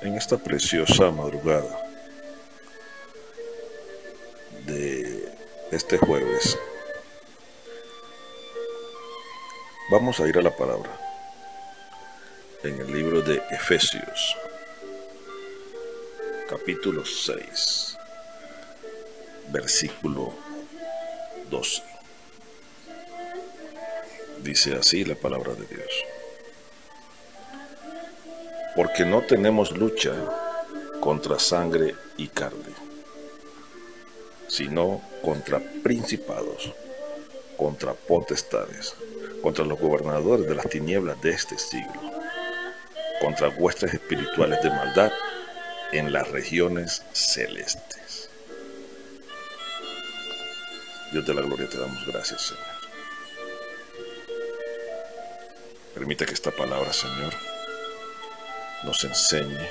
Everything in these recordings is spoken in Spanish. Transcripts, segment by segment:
En esta preciosa madrugada de este jueves, vamos a ir a la palabra en el libro de Efesios, capítulo 6, versículo 12. Dice así la palabra de Dios: porque no tenemos lucha contra sangre y carne, sino contra principados, contra potestades, contra los gobernadores de las tinieblas de este siglo, contra huestes espirituales de maldad en las regiones celestes. Dios de la gloria, te damos gracias, Señor. Permite que esta palabra, Señor, nos enseñe,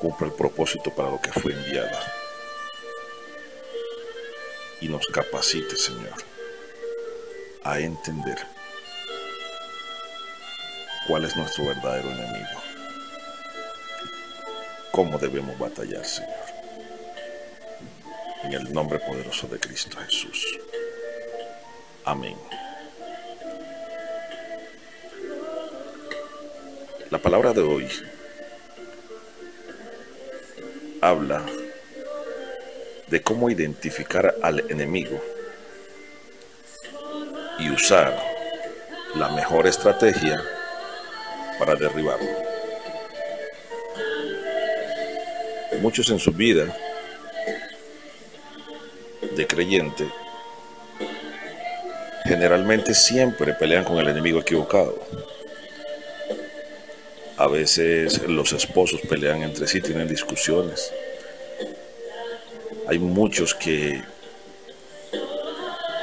cumpla el propósito para lo que fue enviada y nos capacite, Señor, a entender cuál es nuestro verdadero enemigo, cómo debemos batallar, Señor, en el nombre poderoso de Cristo Jesús. Amén. La palabra de hoy habla de cómo identificar al enemigo y usar la mejor estrategia para derribarlo. Muchos en su vida de creyente generalmente siempre pelean con el enemigo equivocado. A veces los esposos pelean entre sí, tienen discusiones. Hay muchos que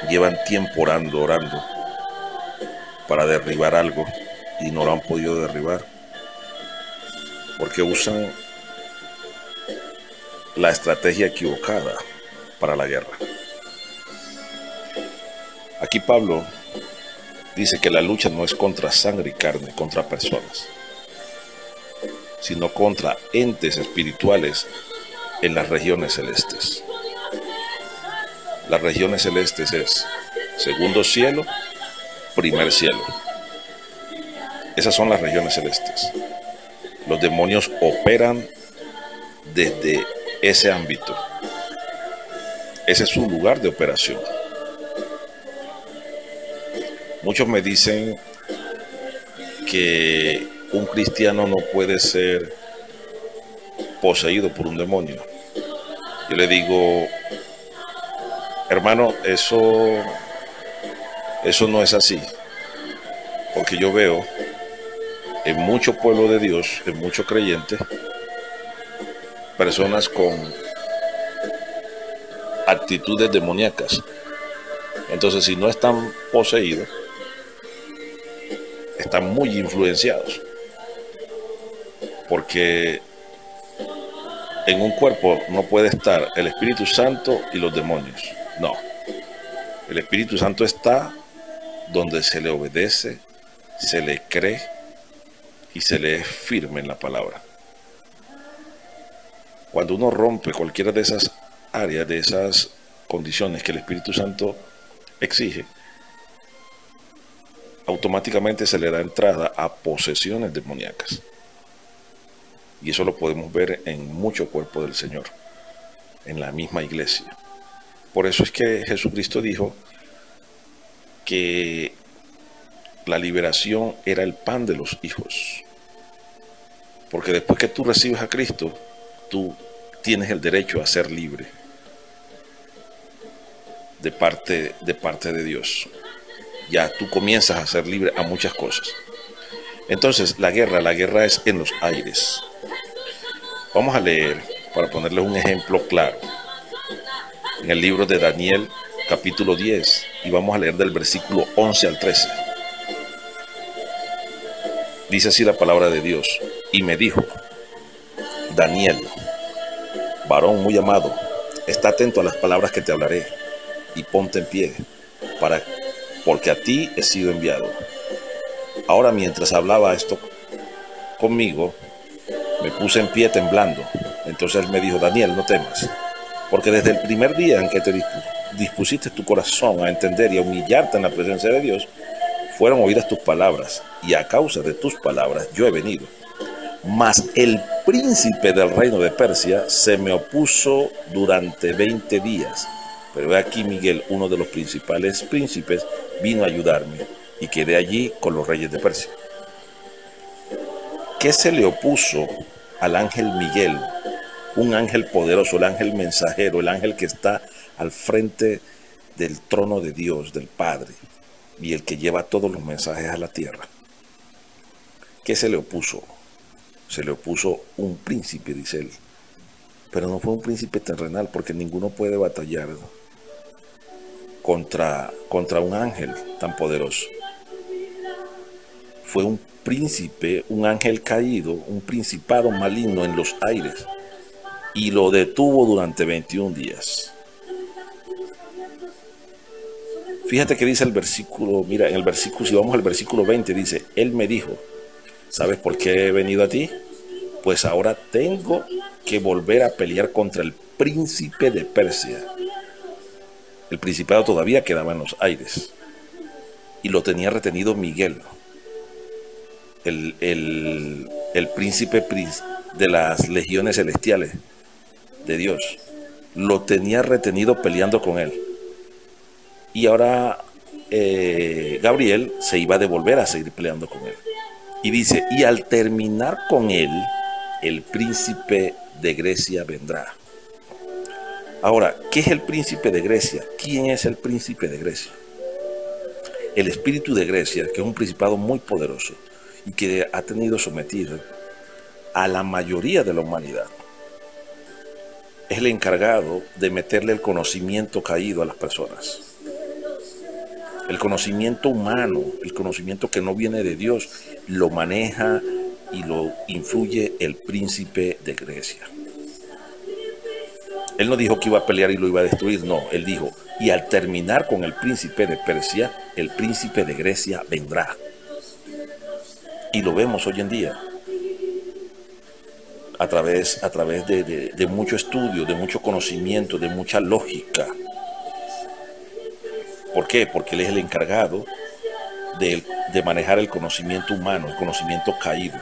llevan tiempo orando para derribar algo y no lo han podido derribar porque usan la estrategia equivocada para la guerra. Aquí Pablo dice que la lucha no es contra sangre y carne, contra personas, sino contra entes espirituales en las regiones celestes. Las regiones celestes es segundo cielo, primer cielo. Esas son las regiones celestes. Los demonios operan desde ese ámbito. Ese es su lugar de operación. Muchos me dicen que un cristiano no puede ser poseído por un demonio. Yo le digo, hermano, eso no es así. Porque yo veo en mucho pueblo de Dios, en muchos creyentes, personas con actitudes demoníacas. Entonces, si no están poseídos, están muy influenciados. Porque en un cuerpo no puede estar el Espíritu Santo y los demonios. No. El Espíritu Santo está donde se le obedece, se le cree y se le es firme en la palabra. Cuando uno rompe cualquiera de esas áreas, de esas condiciones que el Espíritu Santo exige, automáticamente se le da entrada a posesiones demoníacas. Y eso lo podemos ver en mucho cuerpo del Señor, en la misma iglesia. Por eso es que Jesucristo dijo que la liberación era el pan de los hijos. Porque después que tú recibes a Cristo, tú tienes el derecho a ser libre de parte de Dios. Ya tú comienzas a ser libre a muchas cosas. Entonces la guerra es en los aires. Vamos a leer, para ponerles un ejemplo claro, en el libro de Daniel, capítulo 10, y vamos a leer del versículo 11 al 13. Dice así la palabra de Dios: y me dijo, Daniel, varón muy amado, está atento a las palabras que te hablaré, y ponte en pie, porque a ti he sido enviado. Ahora, mientras hablaba esto conmigo, me puse en pie temblando. Entonces él me dijo: Daniel, no temas, porque desde el primer día en que te dispusiste tu corazón a entender y a humillarte en la presencia de Dios, fueron oídas tus palabras, y a causa de tus palabras yo he venido. Mas el príncipe del reino de Persia se me opuso durante 20 días. Pero he aquí Miguel, uno de los principales príncipes, vino a ayudarme, y quedé allí con los reyes de Persia. ¿Qué se le opuso al ángel Miguel? Un ángel poderoso, el ángel mensajero, el ángel que está al frente del trono de Dios, del Padre, y el que lleva todos los mensajes a la tierra. ¿Qué se le opuso? Se le opuso un príncipe, dice él. Pero no fue un príncipe terrenal, porque ninguno puede batallar contra un ángel tan poderoso. Fue un príncipe, un ángel caído, un principado maligno en los aires, y lo detuvo durante 21 días. Fíjate que dice el versículo, mira, en el versículo, si vamos al versículo 20, dice: él me dijo, ¿sabes por qué he venido a ti? Pues ahora tengo que volver a pelear contra el príncipe de Persia. El principado todavía quedaba en los aires, y lo tenía retenido Miguel, el príncipe de las legiones celestiales de Dios. Lo tenía retenido peleando con él. Y ahora Gabriel se iba a devolver a seguir peleando con él. Y dice: y al terminar con él, el príncipe de Grecia vendrá. Ahora, ¿qué es el príncipe de Grecia? ¿Quién es el príncipe de Grecia? El espíritu de Grecia, que es un principado muy poderoso y que ha tenido sometido a la mayoría de la humanidad, es el encargado de meterle el conocimiento caído a las personas. El conocimiento humano, el conocimiento que no viene de Dios, lo maneja y lo influye el príncipe de Grecia. Él no dijo que iba a pelear y lo iba a destruir, no, él dijo: y al terminar con el príncipe de Persia, el príncipe de Grecia vendrá. Y lo vemos hoy en día, a través de mucho estudio, de mucho conocimiento, de mucha lógica. ¿Por qué? Porque él es el encargado de manejar el conocimiento humano, el conocimiento caído.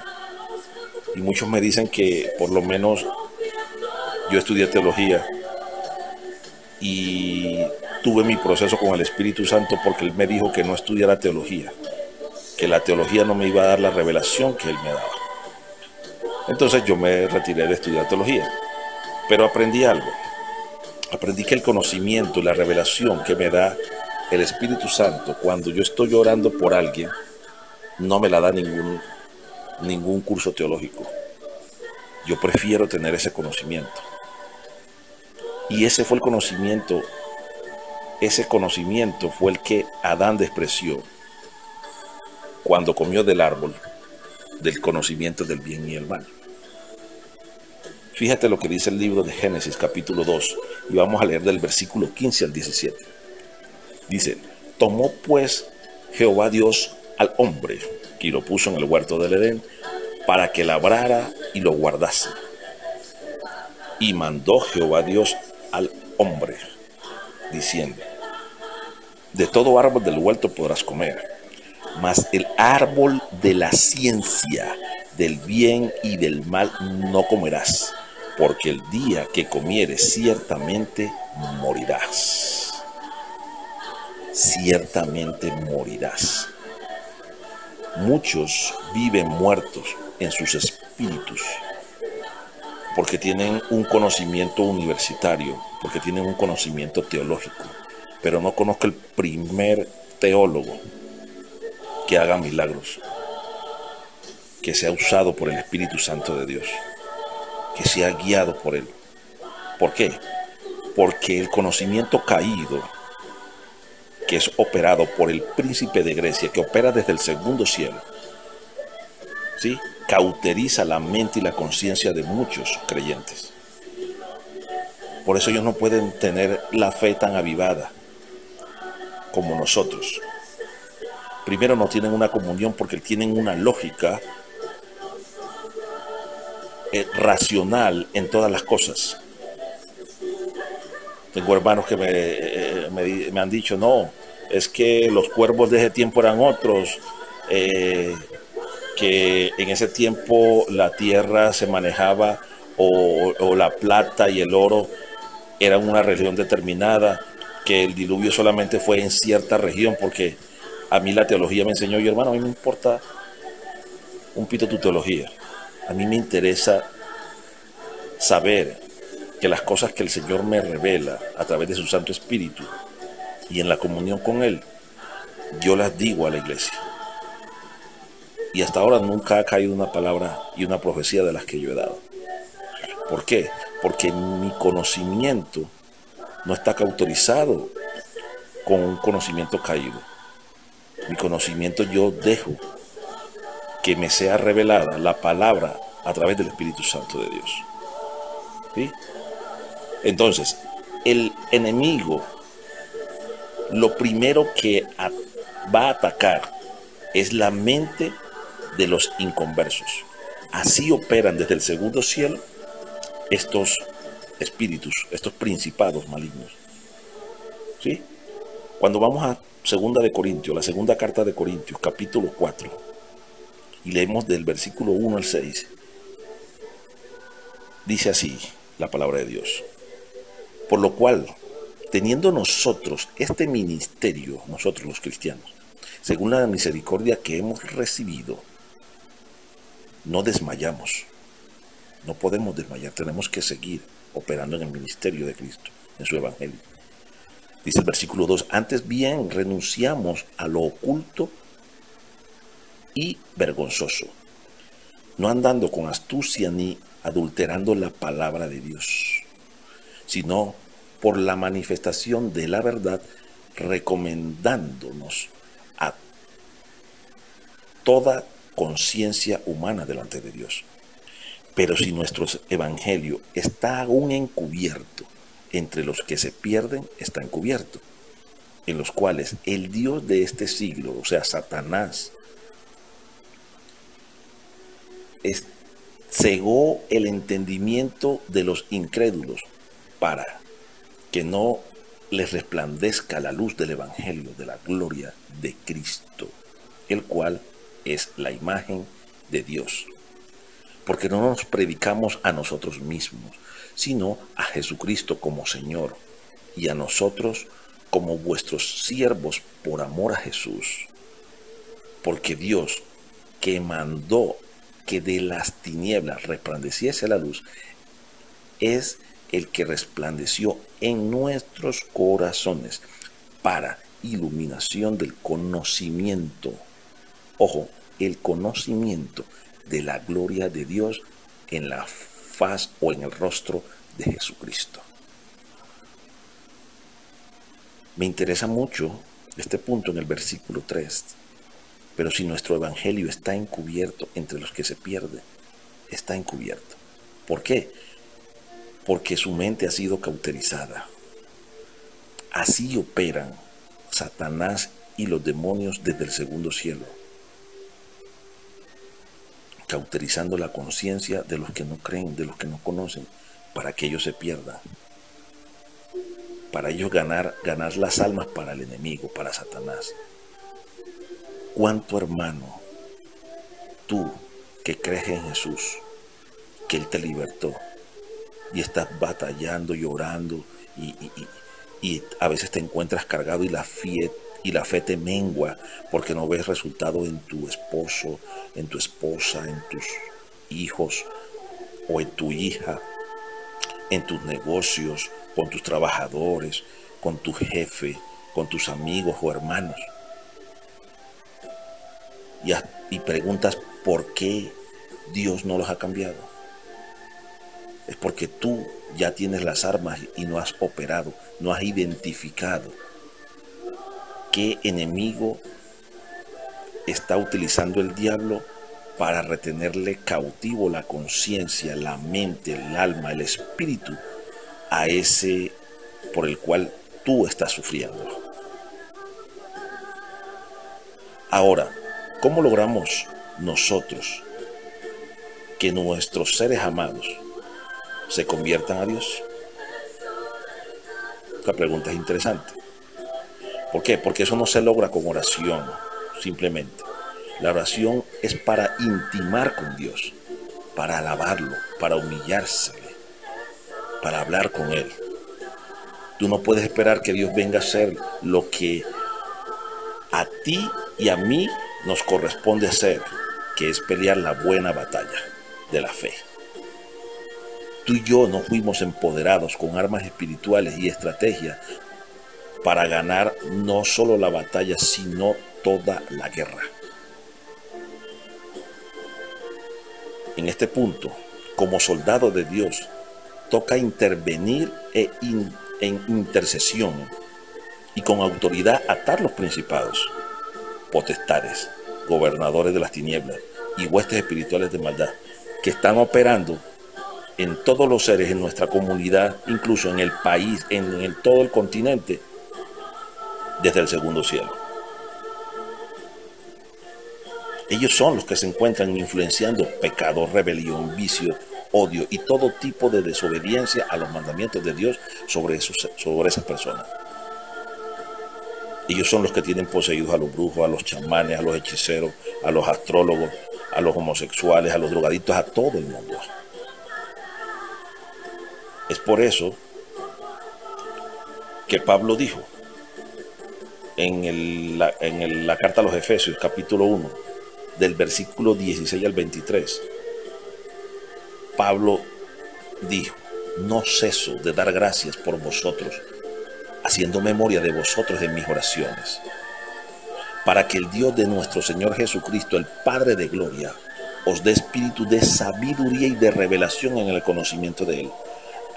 Y muchos me dicen que, por lo menos, yo estudié teología y tuve mi proceso con el Espíritu Santo porque él me dijo que no estudiara teología, que la teología no me iba a dar la revelación que él me daba. Entonces yo me retiré de estudiar teología, pero aprendí algo. Aprendí que el conocimiento y la revelación que me da el Espíritu Santo cuando yo estoy orando por alguien, no me la da ningún curso teológico. Yo prefiero tener ese conocimiento. Y ese fue el conocimiento, ese conocimiento fue el que Adán despreció cuando comió del árbol del conocimiento del bien y el mal. Fíjate lo que dice el libro de Génesis capítulo 2, y vamos a leer del versículo 15 al 17. Dice: tomó pues Jehová Dios al hombre y lo puso en el huerto del Edén para que labrara y lo guardase. Y mandó Jehová Dios al hombre, diciendo: de todo árbol del huerto podrás comer, mas el árbol de la ciencia del bien y del mal no comerás, porque el día que comieres ciertamente morirás. Ciertamente morirás. Muchos viven muertos en sus espíritus porque tienen un conocimiento universitario, porque tienen un conocimiento teológico, pero no conozco el primer teólogo que haga milagros, que sea usado por el Espíritu Santo de Dios, que sea guiado por él. ¿Por qué? Porque el conocimiento caído, que es operado por el príncipe de Grecia, que opera desde el segundo cielo, ¿sí?, cauteriza la mente y la conciencia de muchos creyentes. Por eso ellos no pueden tener la fe tan avivada como nosotros. Primero, no tienen una comunión porque tienen una lógica racional en todas las cosas. Tengo hermanos que me han dicho, no, es que los cuervos de ese tiempo eran otros, que en ese tiempo la tierra se manejaba o la plata y el oro eran una región determinada, que el diluvio solamente fue en cierta región, porque a mí la teología me enseñó, y hermano, a mí me importa un pito tu teología. A mí me interesa saber que las cosas que el Señor me revela a través de su Santo Espíritu y en la comunión con Él, yo las digo a la iglesia. Y hasta ahora nunca ha caído una palabra y una profecía de las que yo he dado. ¿Por qué? Porque mi conocimiento no está cauterizado con un conocimiento caído. Mi conocimiento yo dejo que me sea revelada la palabra a través del Espíritu Santo de Dios. ¿Sí? Entonces, el enemigo, lo primero que va a atacar es la mente de los inconversos. Así operan desde el segundo cielo estos espíritus, estos principados malignos. ¿Sí? Cuando vamos a segunda de Corintios, la segunda carta de Corintios, capítulo 4, y leemos del versículo 1 al 6, dice así la palabra de Dios. Por lo cual, teniendo nosotros este ministerio, nosotros los cristianos, según la misericordia que hemos recibido, no desmayamos. No podemos desmayar, tenemos que seguir operando en el ministerio de Cristo, en su evangelio. Dice el versículo 2, antes bien renunciamos a lo oculto y vergonzoso, no andando con astucia ni adulterando la palabra de Dios, sino por la manifestación de la verdad, recomendándonos a toda conciencia humana delante de Dios. Pero si nuestro evangelio está aún encubierto, entre los que se pierden está encubierto, en los cuales el Dios de este siglo, o sea, Satanás, cegó el entendimiento de los incrédulos para que no les resplandezca la luz del evangelio de la gloria de Cristo, el cual es la imagen de Dios. Porque no nos predicamos a nosotros mismos, sino a Jesucristo como Señor, y a nosotros como vuestros siervos por amor a Jesús. Porque Dios, que mandó que de las tinieblas resplandeciese la luz, es el que resplandeció en nuestros corazones para iluminación del conocimiento. Ojo, el conocimiento de la gloria de Dios en la faz o en el rostro de Jesucristo. Me interesa mucho este punto en el versículo 3. Pero si nuestro evangelio está encubierto entre los que se pierden, está encubierto. ¿Por qué? Porque su mente ha sido cauterizada. Así operan Satanás y los demonios desde el segundo cielo, cauterizando la conciencia de los que no creen, de los que no conocen, para que ellos se pierdan. Para ellos ganar las almas para el enemigo, para Satanás. ¿Cuánto, hermano, tú que crees en Jesús, que Él te libertó y estás batallando, llorando y a veces te encuentras cargado y la fe te mengua porque no ves resultado en tu esposo, en tu esposa, en tus hijos o en tu hija, en tus negocios, con tus trabajadores, con tu jefe, con tus amigos o hermanos? Y preguntas por qué Dios no los ha cambiado. Es porque tú ya tienes las armas y no has operado, no has identificado qué enemigo está utilizando el diablo para retenerle cautivo la conciencia, la mente, el alma, el espíritu a ese por el cual tú estás sufriendo. Ahora, ¿cómo logramos nosotros que nuestros seres amados se conviertan a Dios? La pregunta es interesante. ¿Por qué? Porque eso no se logra con oración, simplemente. La oración es para intimar con Dios, para alabarlo, para humillársele, para hablar con Él. Tú no puedes esperar que Dios venga a hacer lo que a ti y a mí nos corresponde hacer, que es pelear la buena batalla de la fe. Tú y yo no fuimos empoderados con armas espirituales y estrategias para ganar no solo la batalla, sino toda la guerra. En este punto, como soldado de Dios, toca intervenir en intercesión y con autoridad atar los principados, potestades, gobernadores de las tinieblas y huestes espirituales de maldad que están operando en todos los seres, en nuestra comunidad, incluso en el país, en todo el continente, desde el segundo cielo. Ellos son los que se encuentran influenciando pecado, rebelión, vicio, odio y todo tipo de desobediencia a los mandamientos de Dios sobre esas personas. Ellos son los que tienen poseídos a los brujos, a los chamanes, a los hechiceros, a los astrólogos, a los homosexuales, a los drogadictos, a todo el mundo. Es por eso que Pablo dijo en la carta a los Efesios, capítulo 1, del versículo 16 al 23, Pablo dijo: no ceso de dar gracias por vosotros, haciendo memoria de vosotros en mis oraciones, para que el Dios de nuestro Señor Jesucristo, el Padre de gloria, os dé espíritu de sabiduría y de revelación en el conocimiento de Él,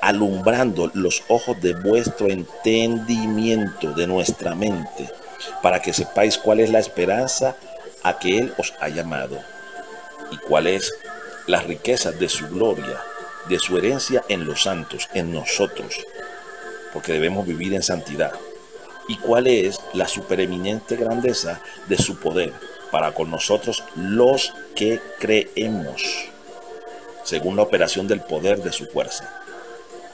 alumbrando los ojos de vuestro entendimiento, de nuestra mente, para que sepáis cuál es la esperanza a que Él os ha llamado, y cuál es las riquezas de su gloria, de su herencia en los santos, en nosotros, porque debemos vivir en santidad, y cuál es la supereminente grandeza de su poder para con nosotros los que creemos, según la operación del poder de su fuerza,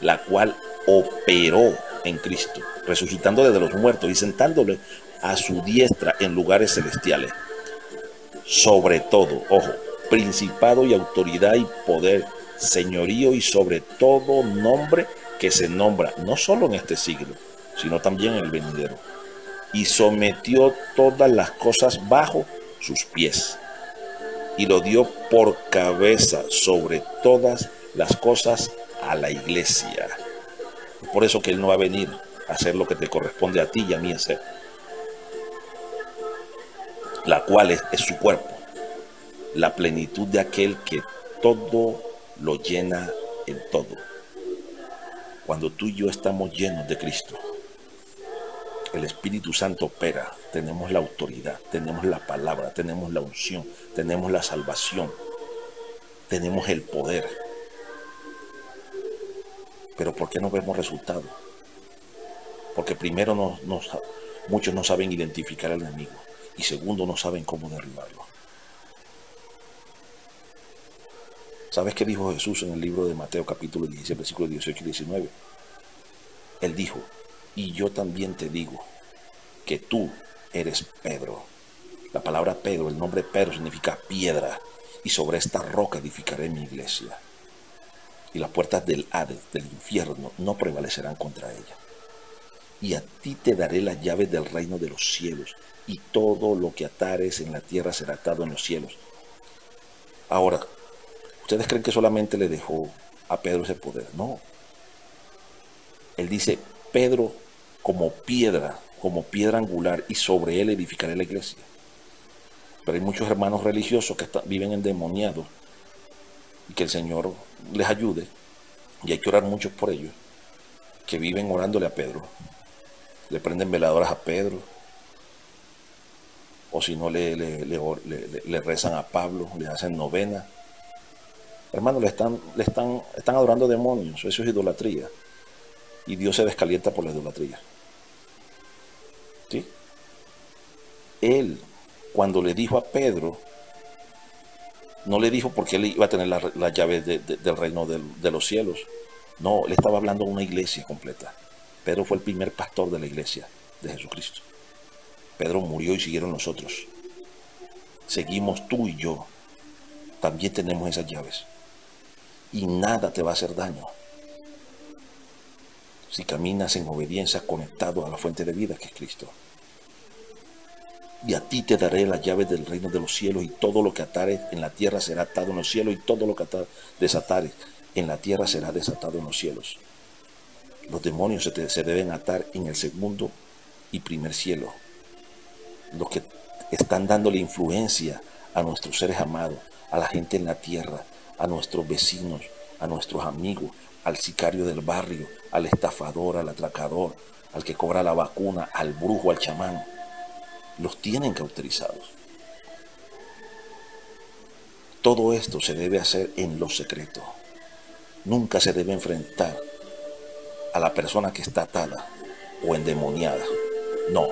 la cual operó en Cristo, resucitando desde los muertos y sentándole a su diestra en lugares celestiales, sobre todo, ojo, principado y autoridad y poder, señorío y sobre todo nombre que se nombra no solo en este siglo, sino también en el venidero, y sometió todas las cosas bajo sus pies, y lo dio por cabeza sobre todas las cosas a la iglesia. Por eso que Él no va a venir a hacer lo que te corresponde a ti y a mí hacer, la cual es su cuerpo, la plenitud de aquel que todo lo llena en todo. Cuando tú y yo estamos llenos de Cristo, el Espíritu Santo opera, tenemos la autoridad, tenemos la palabra, tenemos la unción, tenemos la salvación, tenemos el poder. Pero ¿por qué no vemos resultados? Porque primero muchos no saben identificar al enemigo, y segundo, no saben cómo derribarlo. ¿Sabes qué dijo Jesús en el libro de Mateo capítulo 16, versículos 18 y 19? Él dijo: y yo también te digo que tú eres Pedro. La palabra Pedro, el nombre Pedro significa piedra, y sobre esta roca edificaré mi iglesia, y las puertas del Hades, del infierno, no prevalecerán contra ella. Y a ti te daré las llaves del reino de los cielos, y todo lo que atares en la tierra será atado en los cielos. Ahora, ¿ustedes creen que solamente le dejó a Pedro ese poder? No. Él dice: Pedro como piedra angular, y sobre él edificaré la iglesia. Pero hay muchos hermanos religiosos que viven endemoniados, y que el Señor les ayude, y hay que orar mucho por ellos, que viven orándole a Pedro, le prenden veladoras a Pedro, o si no le rezan a Pablo, le hacen novena. Hermanos, están adorando demonios. Eso es idolatría, y Dios se descalienta por la idolatría. ¿Sí? Él, cuando le dijo a Pedro No le dijo porque él iba a tener la llave del reino de los cielos. No, le estaba hablando a una iglesia completa. Pedro fue el primer pastor de la iglesia de Jesucristo. Pedro murió y siguieron nosotros. Seguimos tú y yo. También tenemos esas llaves. Y nada te va a hacer daño si caminas en obediencia conectado a la fuente de vida que es Cristo. Y a ti te daré las llaves del reino de los cielos, y todo lo que atares en la tierra será atado en los cielos, y todo lo que desatares en la tierra será desatado en los cielos. Los demonios se deben atar en el segundo y primer cielo. Los que están dándole influencia a nuestros seres amados, a la gente en la tierra, a nuestros vecinos, a nuestros amigos, al sicario del barrio, al estafador, al atracador, al que cobra la vacuna, al brujo, al chamán. Los tienen cauterizados. Todo esto se debe hacer en lo secreto. Nunca se debe enfrentar a la persona que está atada o endemoniada. No.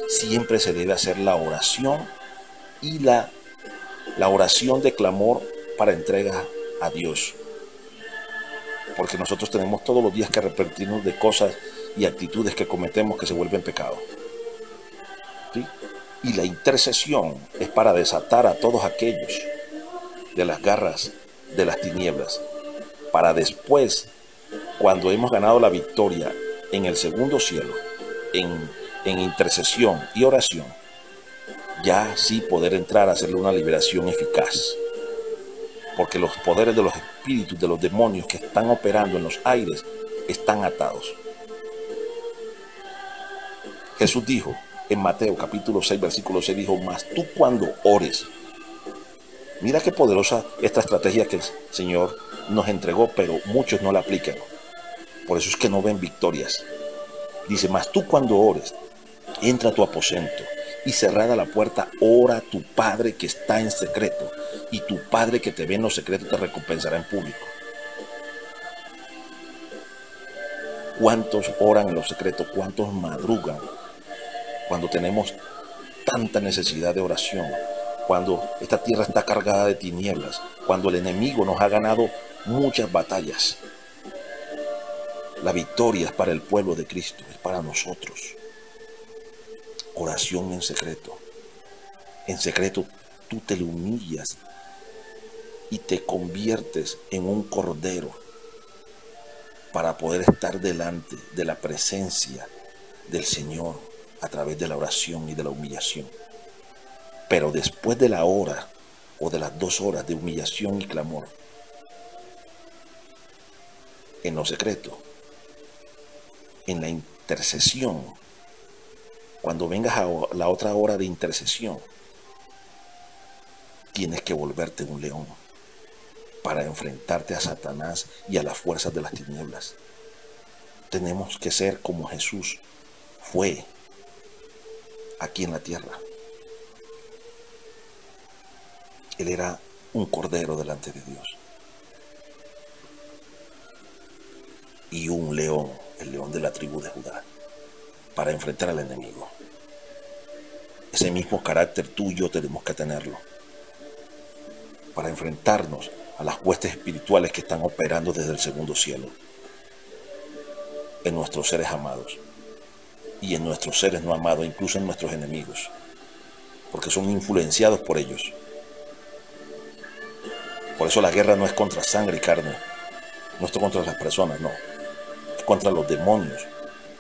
Siempre se debe hacer la oración y la oración de clamor para entrega a Dios. Porque nosotros tenemos todos los días que arrepentirnos de cosas y actitudes que cometemos que se vuelven pecado. ¿Sí? Y la intercesión es para desatar a todos aquellos de las garras de las tinieblas, para después, cuando hemos ganado la victoria en el segundo cielo, en intercesión y oración, ya sí poder entrar a hacerle una liberación eficaz. Porque los poderes de los espíritus, de los demonios que están operando en los aires, están atados. Jesús dijo en Mateo capítulo 6, versículo 6, dijo: mas tú cuando ores. Mira qué poderosa esta estrategia que el Señor nos entregó, pero muchos no la aplican. Por eso es que no ven victorias. Dice: mas tú cuando ores, entra a tu aposento y cerrada la puerta, ora a tu Padre que está en secreto, y tu Padre que te ve en lo secreto te recompensará en público. ¿Cuántos oran en lo secreto? ¿Cuántos madrugan cuando tenemos tanta necesidad de oración? Cuando esta tierra está cargada de tinieblas, cuando el enemigo nos ha ganado muchas batallas. La victoria es para el pueblo de Cristo, es para nosotros. Oración en secreto. En secreto tú te le humillas y te conviertes en un cordero para poder estar delante de la presencia del Señor a través de la oración y de la humillación. Pero después de la hora o de las 2 horas de humillación y clamor, en lo secreto, en la intercesión, cuando vengas a la otra hora de intercesión, tienes que volverte un león para enfrentarte a Satanás y a las fuerzas de las tinieblas. Tenemos que ser como Jesús fue aquí en la tierra. Él era un cordero delante de Dios. Y un león, el león de la tribu de Judá, para enfrentar al enemigo. Ese mismo carácter tú y yo tenemos que tenerlo para enfrentarnos a las huestes espirituales que están operando desde el segundo cielo en nuestros seres amados y en nuestros seres no amados, incluso en nuestros enemigos, porque son influenciados por ellos. Por eso la guerra no es contra sangre y carne, no es contra las personas, no, es contra los demonios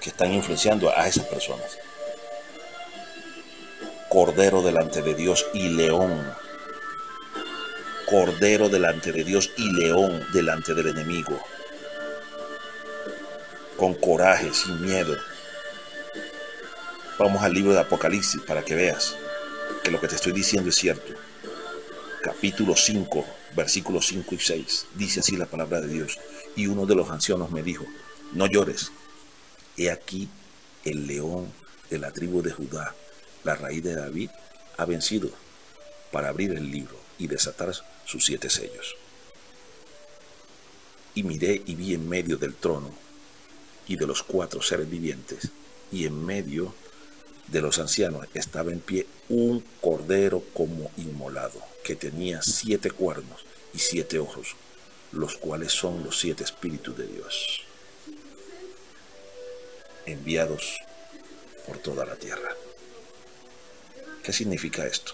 que están influenciando a esas personas. Cordero delante de Dios y león. Cordero delante de Dios y león delante del enemigo. Con coraje, sin miedo. Vamos al libro de Apocalipsis para que veas que lo que te estoy diciendo es cierto. Capítulo 5, versículos 5 y 6. Dice así la palabra de Dios. Y uno de los ancianos me dijo: no llores. He aquí el león de la tribu de Judá, la raíz de David, ha vencido para abrir el libro y desatar sus 7 sellos. Y miré y vi en medio del trono y de los 4 seres vivientes, y en medio de los ancianos estaba en pie un cordero como inmolado, que tenía 7 cuernos y 7 ojos, los cuales son los 7 espíritus de Dios, enviados por toda la tierra. ¿Qué significa esto?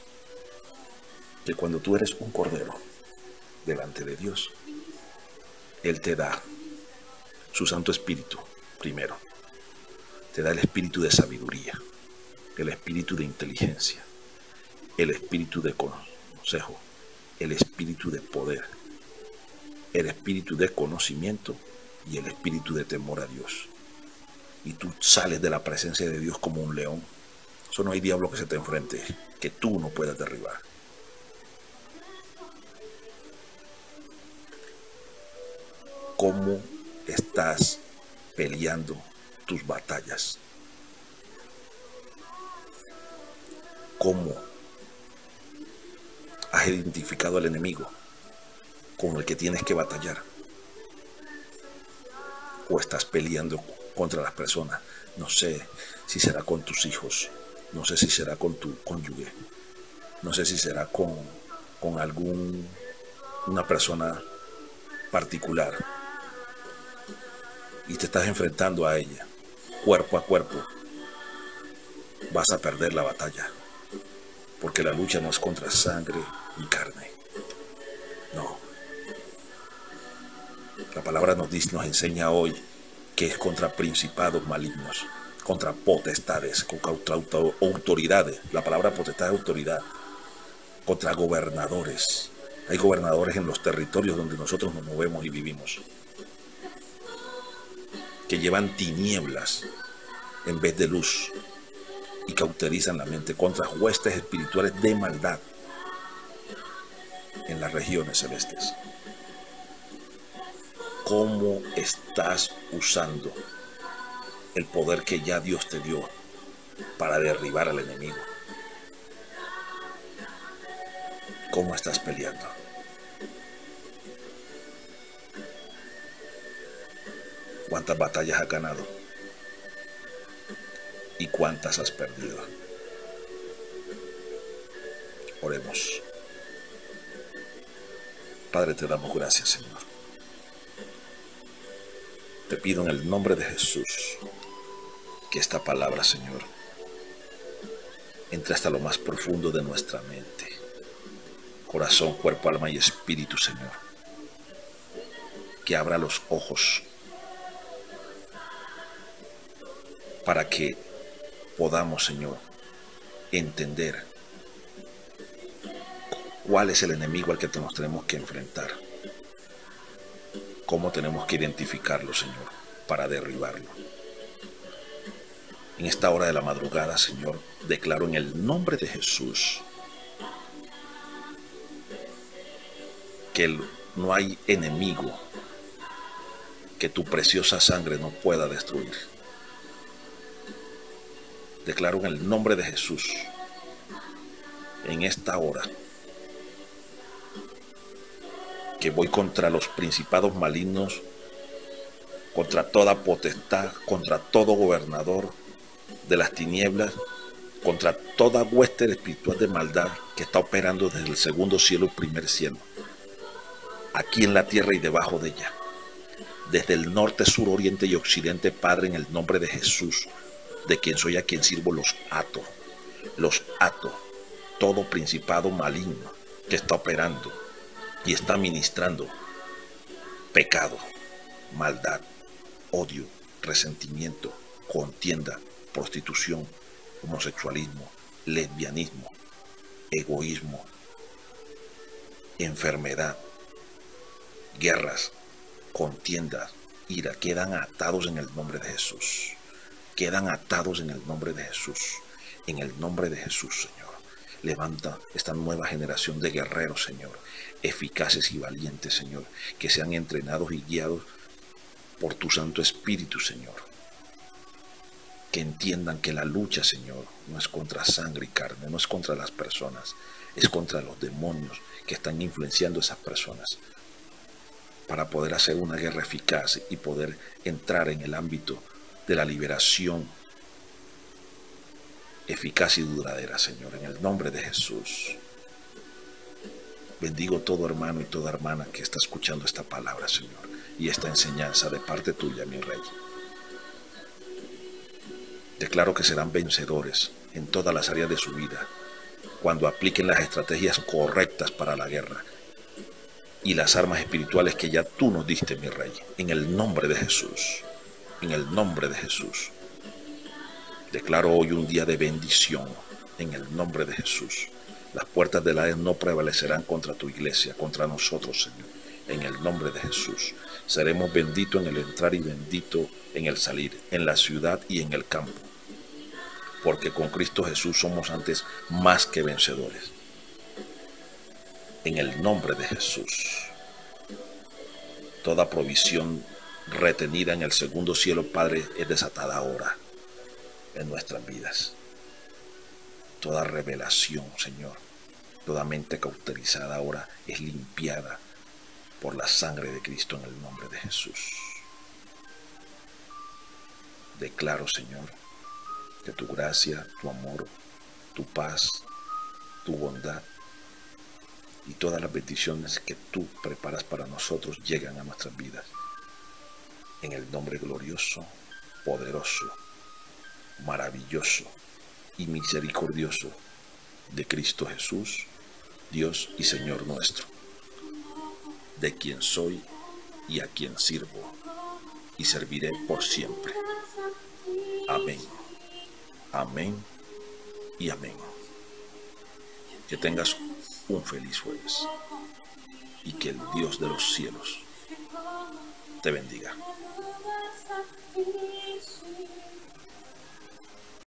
Que cuando tú eres un cordero delante de Dios, Él te da su Santo Espíritu primero. Te da el espíritu de sabiduría, el espíritu de inteligencia, el espíritu de consejo, el espíritu de poder, el espíritu de conocimiento y el espíritu de temor a Dios. Y tú sales de la presencia de Dios como un león. Eso no hay diablo que se te enfrente, que tú no puedas derribar. ¿Cómo estás peleando tus batallas? ¿Cómo has identificado al enemigo con el que tienes que batallar? ¿O estás peleando contra las personas? No sé si será con tus hijos, no sé si será con tu cónyuge, no sé si será con una persona particular, y te estás enfrentando a ella cuerpo a cuerpo. Vas a perder la batalla, porque la lucha no es contra sangre y carne. No. La palabra nos enseña hoy que es contra principados malignos, contra potestades, contra autoridades. La palabra potestad es autoridad. Contra gobernadores. Hay gobernadores en los territorios donde nosotros nos movemos y vivimos, que llevan tinieblas en vez de luz y cauterizan la mente, contra huestes espirituales de maldad en las regiones celestes. ¿Cómo estás usando el poder que ya Dios te dio para derribar al enemigo? ¿Cómo estás peleando? ¿Cuántas batallas has ganado? ¿Y cuántas has perdido? Oremos. Padre, te damos gracias, Señor. Te pido en el nombre de Jesús que esta palabra, Señor, entre hasta lo más profundo de nuestra mente, corazón, cuerpo, alma y espíritu, Señor. Que abra los ojos para que podamos, Señor, entender cuál es el enemigo al que nos tenemos que enfrentar. Cómo tenemos que identificarlo, Señor, para derribarlo. En esta hora de la madrugada, Señor, declaro en el nombre de Jesús que no hay enemigo que tu preciosa sangre no pueda destruir. Declaro en el nombre de Jesús, en esta hora, que voy contra los principados malignos, contra toda potestad, contra todo gobernador de las tinieblas, contra toda hueste espiritual de maldad que está operando desde el segundo cielo y primer cielo, aquí en la tierra y debajo de ella, desde el norte, sur, oriente y occidente. Padre, en el nombre de Jesús, de quien soy, a quien sirvo, los ato, todo principado maligno que está operando y está ministrando pecado, maldad, odio, resentimiento, contienda, prostitución, homosexualismo, lesbianismo, egoísmo, enfermedad, guerras, contiendas, ira, quedan atados en el nombre de Jesús. Quedan atados en el nombre de Jesús. En el nombre de Jesús, Señor. Levanta esta nueva generación de guerreros, Señor, eficaces y valientes, Señor, que sean entrenados y guiados por tu Santo Espíritu, Señor. Que entiendan que la lucha, Señor, no es contra sangre y carne, no es contra las personas, es contra los demonios que están influenciando a esas personas, para poder hacer una guerra eficaz y poder entrar en el ámbito de la liberación eficaz y duradera, Señor, en el nombre de Jesús. Bendigo todo hermano y toda hermana que está escuchando esta palabra, Señor, y esta enseñanza de parte tuya, mi Rey. Declaro que serán vencedores en todas las áreas de su vida cuando apliquen las estrategias correctas para la guerra y las armas espirituales que ya tú nos diste, mi Rey, en el nombre de Jesús. En el nombre de Jesús. Declaro hoy un día de bendición en el nombre de Jesús. Las puertas del Hades no prevalecerán contra tu iglesia, contra nosotros, Señor. En el nombre de Jesús. Seremos benditos en el entrar y bendito en el salir, en la ciudad y en el campo. Porque con Cristo Jesús somos antes más que vencedores. En el nombre de Jesús. Toda provisión retenida en el segundo cielo, Padre, es desatada ahora en nuestras vidas. Toda revelación, Señor, toda mente cauterizada ahora es limpiada por la sangre de Cristo en el nombre de Jesús. Declaro, Señor, que tu gracia, tu amor, tu paz, tu bondad y todas las bendiciones que tú preparas para nosotros llegan a nuestras vidas. En el nombre glorioso, poderoso, maravilloso y misericordioso de Cristo Jesús, Dios y Señor nuestro, de quien soy y a quien sirvo y serviré por siempre. Amén, amén y amén. Que tengas un feliz jueves y que el Dios de los cielos te bendiga.